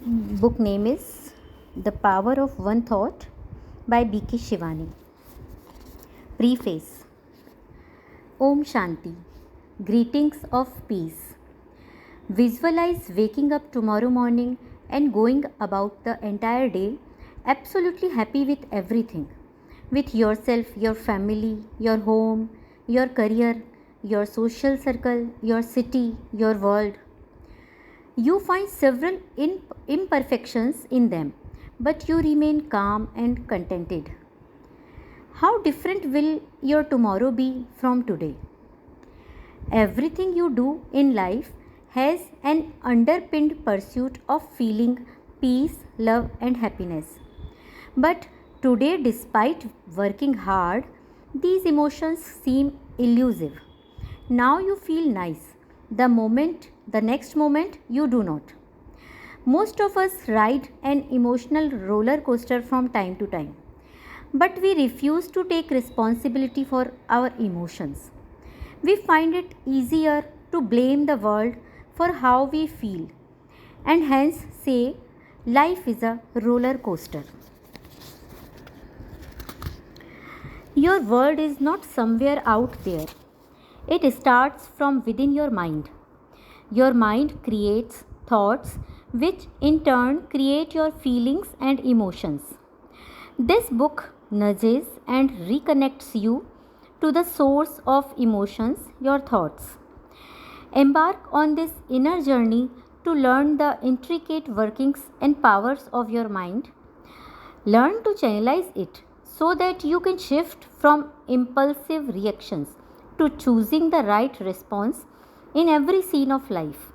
Book name is The Power of One Thought by B.K. Shivani. Preface. Om Shanti. Greetings of peace. Visualize waking up tomorrow morning and going about the entire day absolutely happy with everything. With yourself, your family, your home, your career, your social circle, your city, your world. You find several imperfections in them, but you remain calm and contented. How different will your tomorrow be from today? Everything you do in life has an underpinned pursuit of feeling peace, love, and happiness. But today, despite working hard, these emotions seem elusive. Now you feel nice. The next moment, you do not. Most of us ride an emotional roller coaster from time to time, but we refuse to take responsibility for our emotions. We find it easier to blame the world for how we feel and hence say life is a roller coaster. Your world is not somewhere out there. It starts from within your mind. Your mind creates thoughts which in turn create your feelings and emotions. This book nudges and reconnects you to the source of emotions, your thoughts. Embark on this inner journey to learn the intricate workings and powers of your mind. Learn to channelize it so that you can shift from impulsive reactions to choosing the right response in every scene of life.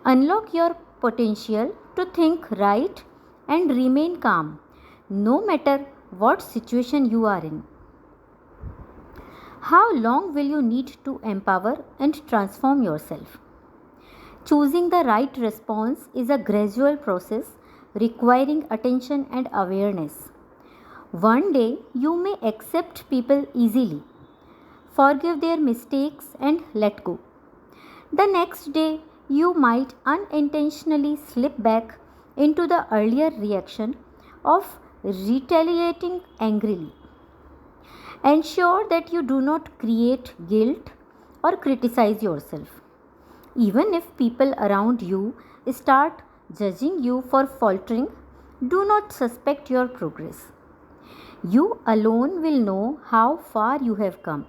Unlock your potential to think right and remain calm no matter what situation you are in. How long will you need to empower and transform yourself? Choosing the right response is a gradual process requiring attention and awareness. One day you may accept people easily, forgive their mistakes, and let go. The next day you might unintentionally slip back into the earlier reaction of retaliating angrily. Ensure that you do not create guilt or criticize yourself. Even if people around you start judging you for faltering, do not suspect your progress. You alone will know how far you have come.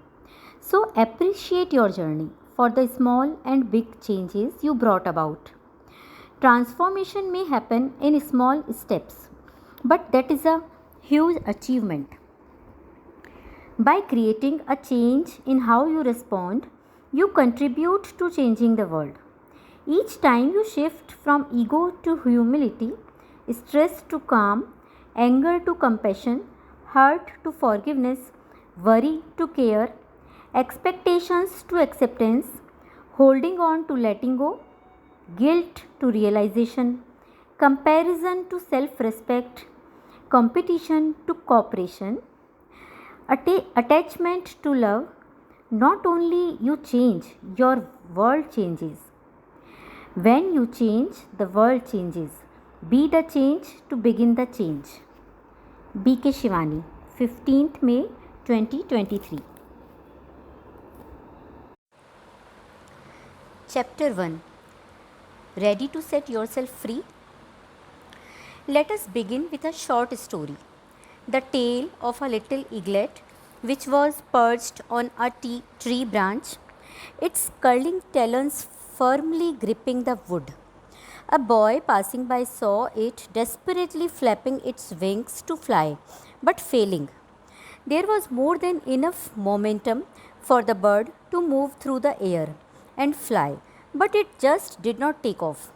So appreciate your journey for the small and big changes you brought about. Transformation may happen in small steps, but that is a huge achievement. By creating a change in how you respond, you contribute to changing the world. Each time you shift from ego to humility, stress to calm, anger to compassion, hurt to forgiveness, worry to care, expectations to acceptance, holding on to letting go, guilt to realization, comparison to self respect, competition to cooperation, attachment to love, not only you change, your world changes. When you change, the world changes. Be the change to begin the change. B.K. Shivani, 15th May 2023. Chapter 1. Ready to set yourself free? Let us begin with a short story. The tale of a little eaglet which was perched on a tree branch, its curling talons firmly gripping the wood. A boy passing by saw it desperately flapping its wings to fly, but failing. There was more than enough momentum for the bird to move through the air and fly, but it just did not take off.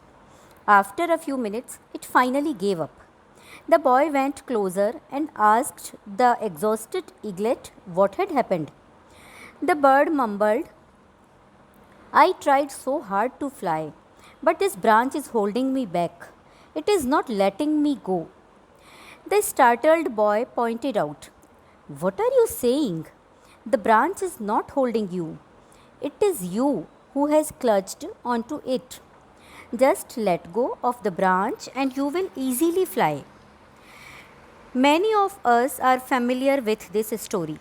After a few minutes, it finally gave up. The boy went closer and asked the exhausted eaglet what had happened. The bird mumbled, I tried so hard to fly, but this branch is holding me back. It is not letting me go. The startled boy pointed out, What are you saying? The branch is not holding you. It is you who has clutched onto it. Just let go of the branch and you will easily fly. Many of us are familiar with this story.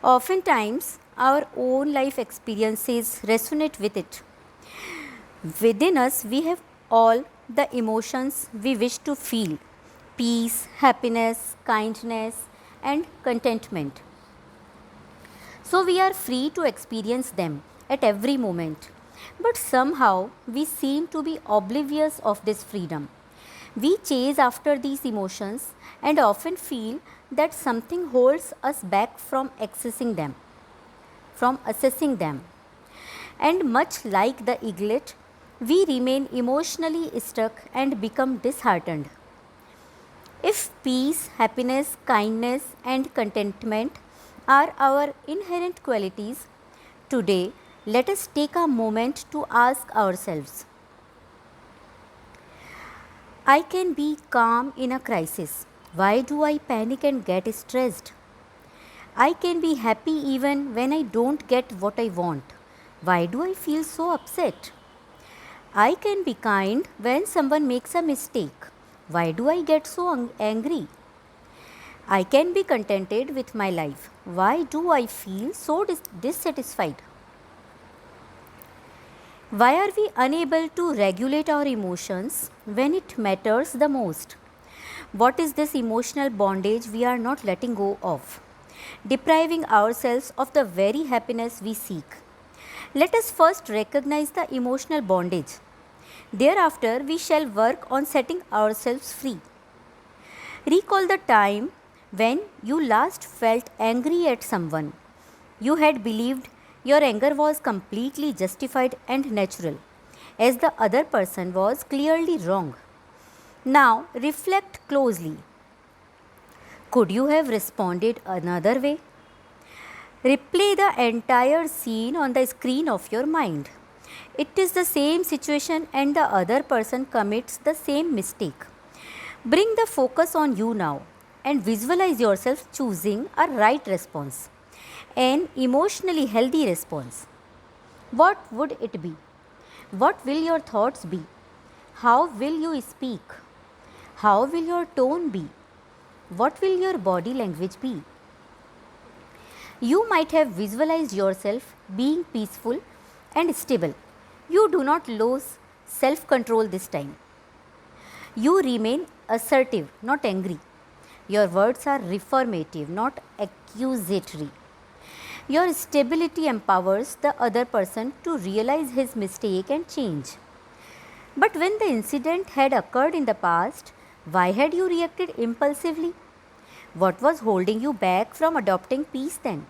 Oftentimes, our own life experiences resonate with it. Within us, we have all the emotions we wish to feel: peace, happiness, kindness, and contentment. So, we are free to experience them at every moment. But somehow, we seem to be oblivious of this freedom. We chase after these emotions and often feel that something holds us back from accessing them, from assessing them. And much like the eaglet, we remain emotionally stuck and become disheartened. If peace, happiness, kindness, and contentment are our inherent qualities, today let us take a moment to ask ourselves: I can be calm in a crisis. Why do I panic and get stressed? I can be happy even when I don't get what I want. Why do I feel so upset? I can be kind when someone makes a mistake. Why do I get so angry? I can be contented with my life. Why do I feel so dissatisfied? Why are we unable to regulate our emotions when it matters the most? What is this emotional bondage we are not letting go of, depriving ourselves of the very happiness we seek? Let us first recognize the emotional bondage. Thereafter, we shall work on setting ourselves free. Recall the time when you last felt angry at someone. You had believed your anger was completely justified and natural, as the other person was clearly wrong. Now, reflect closely. Could you have responded another way? Replay the entire scene on the screen of your mind. It is the same situation and the other person commits the same mistake. Bring the focus on you now and visualize yourself choosing a right response, an emotionally healthy response. What would it be? What will your thoughts be? How will you speak? How will your tone be? What will your body language be? You might have visualized yourself being peaceful and stable. You do not lose self control this time. You remain assertive, not angry. Your words are reformative, not accusatory. Your stability empowers the other person to realize his mistake and change. But when the incident had occurred in the past, why had you reacted impulsively? What was holding you back from adopting peace then?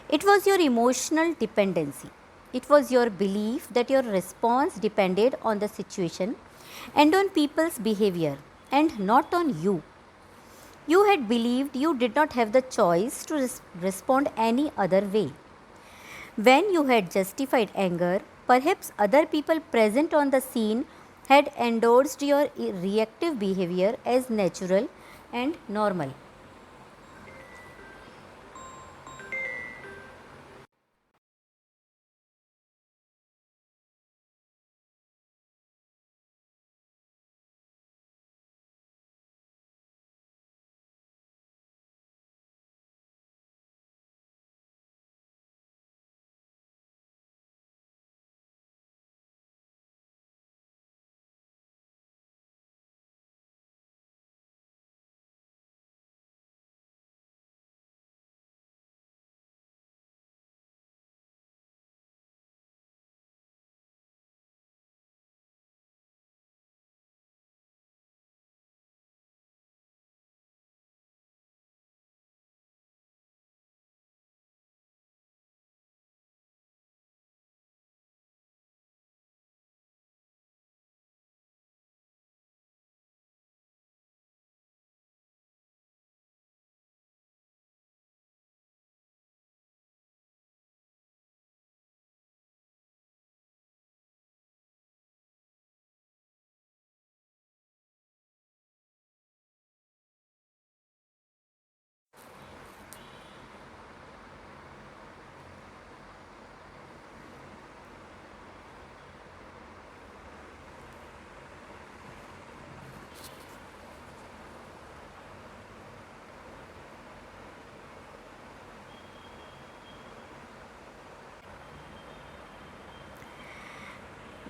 It was your emotional dependency. It was your belief that your response depended on the situation and on people's behavior and not on you. You had believed you did not have the choice to respond any other way. When you had justified anger, perhaps other people present on the scene had endorsed your reactive behavior as natural and normal.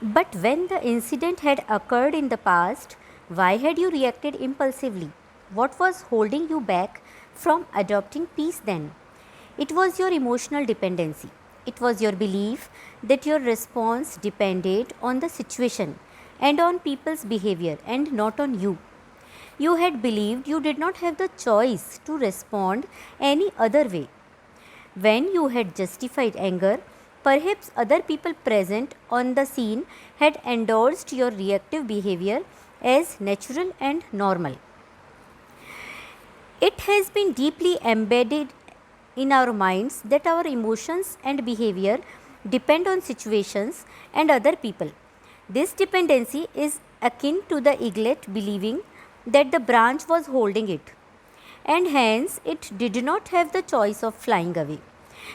But when the incident had occurred in the past, why had you reacted impulsively? What was holding you back from adopting peace then? It was your emotional dependency. It was your belief that your response depended on the situation and on people's behavior and not on you. You had believed you did not have the choice to respond any other way. When you had justified anger, perhaps other people present on the scene had endorsed your reactive behavior as natural and normal. It has been deeply embedded in our minds that our emotions and behavior depend on situations and other people. This dependency is akin to the eaglet believing that the branch was holding it, and hence it did not have the choice of flying away.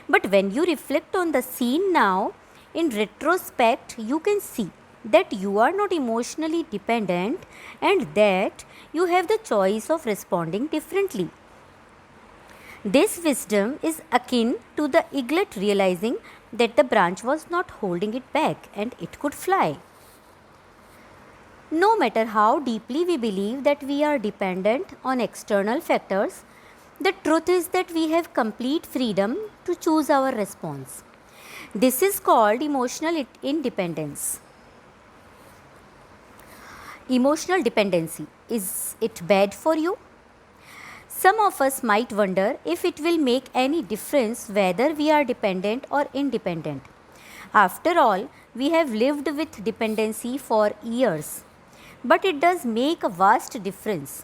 But when you reflect on the scene now, in retrospect, you can see that you are not emotionally dependent and that you have the choice of responding differently. This wisdom is akin to the eaglet realizing that the branch was not holding it back and it could fly. No matter how deeply we believe that we are dependent on external factors, the truth is that we have complete freedom to choose our response. This is called emotional independence. Emotional dependency. Is it bad for you? Some of us might wonder if it will make any difference whether we are dependent or independent. After all, we have lived with dependency for years. But it does make a vast difference.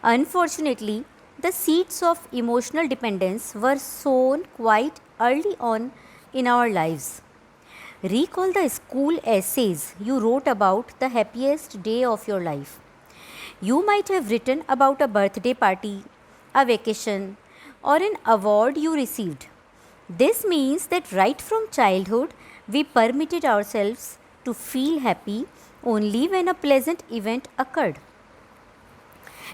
Unfortunately, the seeds of emotional dependence were sown quite early on in our lives. Recall the school essays you wrote about the happiest day of your life. You might have written about a birthday party, a vacation, or an award you received. This means that right from childhood, we permitted ourselves to feel happy only when a pleasant event occurred.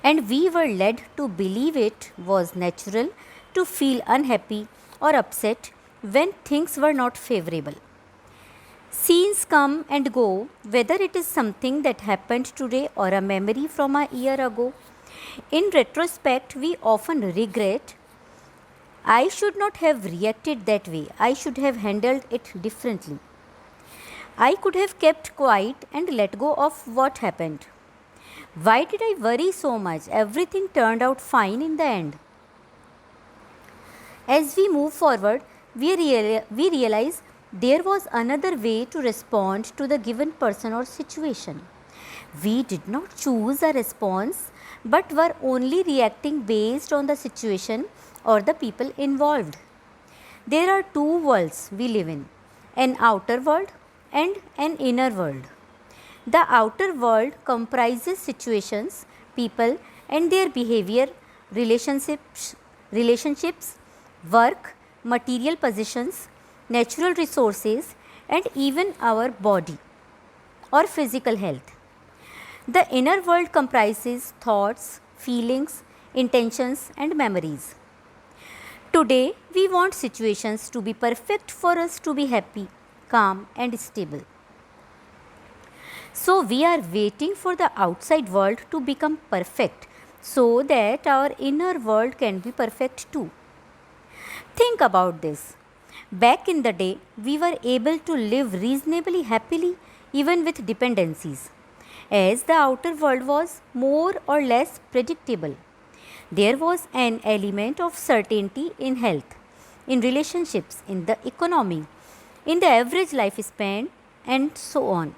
And we were led to believe it was natural to feel unhappy or upset when things were not favorable. Scenes come and go, whether it is something that happened today or a memory from a year ago. In retrospect, we often regret, I should not have reacted that way. I should have handled it differently. I could have kept quiet and let go of what happened. Why did I worry so much? Everything turned out fine in the end. As we move forward, we realize there was another way to respond to the given person or situation. We did not choose a response but were only reacting based on the situation or the people involved. There are two worlds we live in, an outer world and an inner world. The outer world comprises situations, people, and their behavior, relationships, work, material possessions, natural resources, and even our body or physical health. The inner world comprises thoughts, feelings, intentions, and memories. Today, we want situations to be perfect for us to be happy, calm, and stable. So, we are waiting for the outside world to become perfect so that our inner world can be perfect too. Think about this. Back in the day, we were able to live reasonably happily even with dependencies, as the outer world was more or less predictable. There was an element of certainty in health, in relationships, in the economy, in the average lifespan, and so on.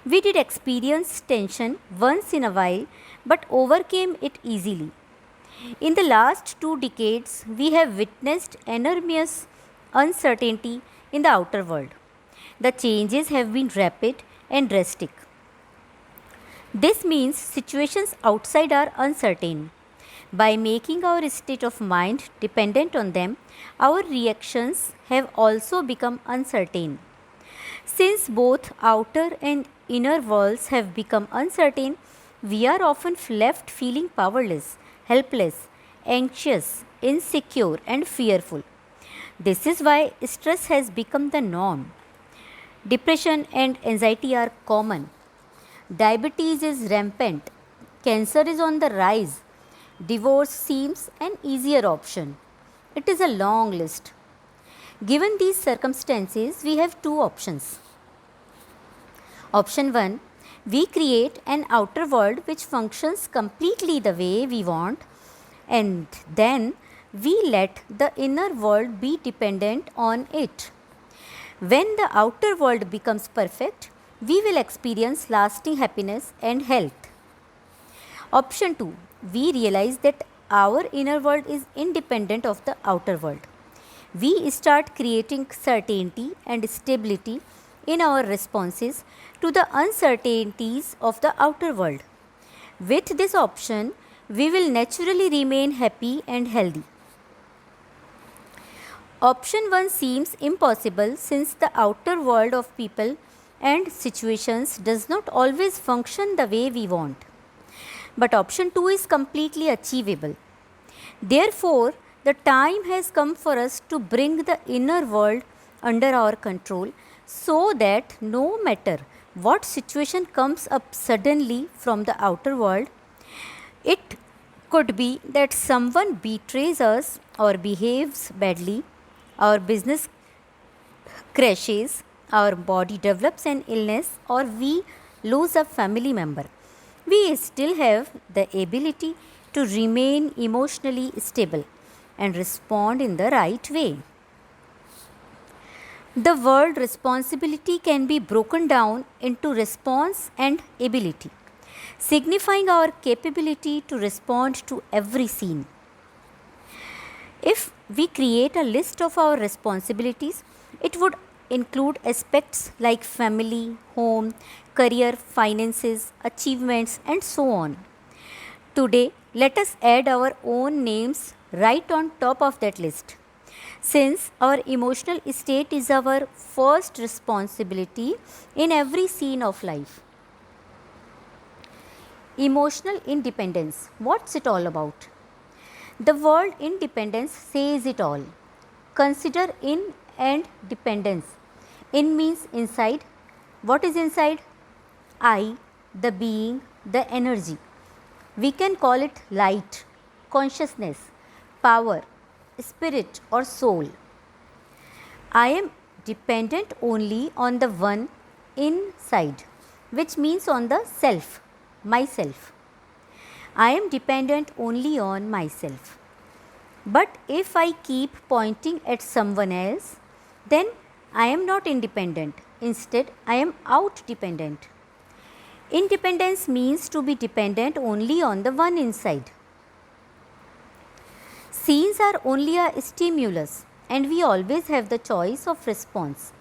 We did experience tension once in a while but overcame it easily. In the last 2 decades, we have witnessed enormous uncertainty in the outer world. The changes have been rapid and drastic. This means situations outside are uncertain. By making our state of mind dependent on them, our reactions have also become uncertain. Since both outer and inner worlds have become uncertain, we are often left feeling powerless, helpless, anxious, insecure, and fearful. This is why stress has become the norm. Depression and anxiety are common. Diabetes is rampant. Cancer is on the rise. Divorce seems an easier option. It is a long list. Given these circumstances, we have two options. Option 1, we create an outer world which functions completely the way we want, and then we let the inner world be dependent on it. When the outer world becomes perfect, we will experience lasting happiness and health. Option 2, we realize that our inner world is independent of the outer world. We start creating certainty and stability in our responses to the uncertainties of the outer world. With this option, we will naturally remain happy and healthy. Option 1 seems impossible since the outer world of people and situations does not always function the way we want. But option 2 is completely achievable. Therefore, the time has come for us to bring the inner world under our control so that no matter what situation comes up suddenly from the outer world, it could be that someone betrays us or behaves badly, our business crashes, our body develops an illness, or we lose a family member. We still have the ability to remain emotionally stable and respond in the right way. The word responsibility can be broken down into response and ability, signifying our capability to respond to every scene. If we create a list of our responsibilities, it would include aspects like family, home, career, finances, achievements, and so on. Today, let us add our own names right on top of that list. Since our emotional state is our first responsibility in every scene of life. Emotional independence. What's it all about? The word independence says it all. Consider in and dependence. In means inside. What is inside? I, the being, the energy. We can call it light, consciousness, power, spirit or soul. I am dependent only on the one inside, which means on the self, myself. I am dependent only on myself. But if I keep pointing at someone else, then I am not independent. Instead, I am out dependent. Independence means to be dependent only on the one inside. Scenes are only a stimulus, and we always have the choice of response.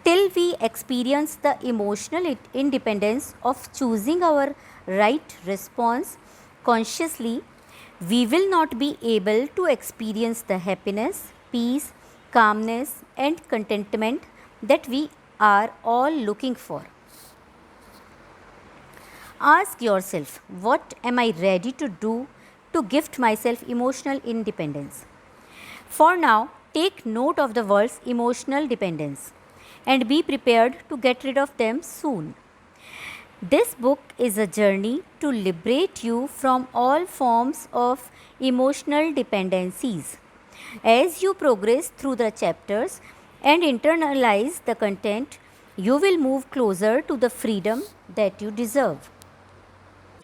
Till we experience the emotional independence of choosing our right response consciously, we will not be able to experience the happiness, peace, calmness, and contentment that we are all looking for. Ask yourself, what am I ready to do to gift myself emotional independence? For now, take note of the words emotional dependence and be prepared to get rid of them soon. This book is a journey to liberate you from all forms of emotional dependencies. As you progress through the chapters and internalize the content, you will move closer to the freedom that you deserve.